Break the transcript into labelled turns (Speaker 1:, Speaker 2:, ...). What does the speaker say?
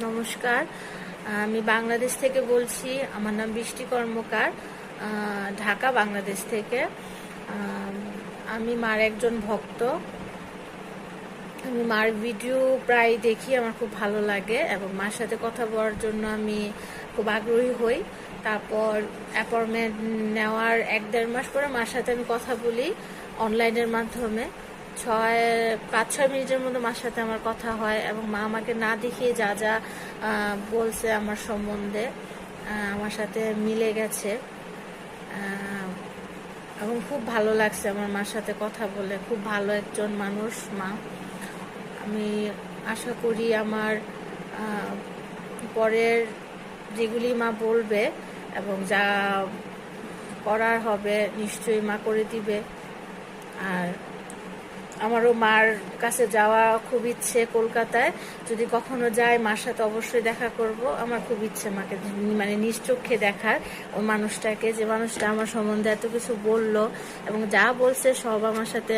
Speaker 1: নমস্কার, আমি বাংলাদেশ থেকে বলছি। আমার নাম বৃষ্টি কর্মকার, ঢাকা বাংলাদেশ থেকে। আমি মার একজন ভক্ত। আমি মার ভিডিও প্রায় দেখি, আমার খুব ভালো লাগে এবং মার সাথে কথা বলার জন্য আমি খুব আগ্রহী হই। তারপর অ্যাপয়েন্টমেন্ট নেওয়ার 1-1.5 মাস পরে মার সাথে আমি কথা বলি অনলাইনের মাধ্যমে। 5-6 মিনিটের মধ্যে মার সাথে আমার কথা হয় এবং মা আমাকে না দেখিয়ে যা যা বলছে আমার সম্বন্ধে আমার সাথে মিলে গেছে এবং খুব ভালো লাগছে আমার মার সাথে কথা বলে। খুব ভালো একজন মানুষ মা। আমি আশা করি আমার পরের যেগুলি মা বলবে এবং যা করার হবে নিশ্চয়ই মা করে দিবে। আর আমারও মার কাছে যাওয়া খুব ইচ্ছে, কলকাতায় যদি কখনো যাই মার সাথে অবশ্যই দেখা করব। আমার খুব ইচ্ছে মাকে নিজ চোখে দেখার, ওই মানুষটাকে, যে মানুষটা আমার সম্বন্ধে এত কিছু বলল এবং যা বলছে সব আমার সাথে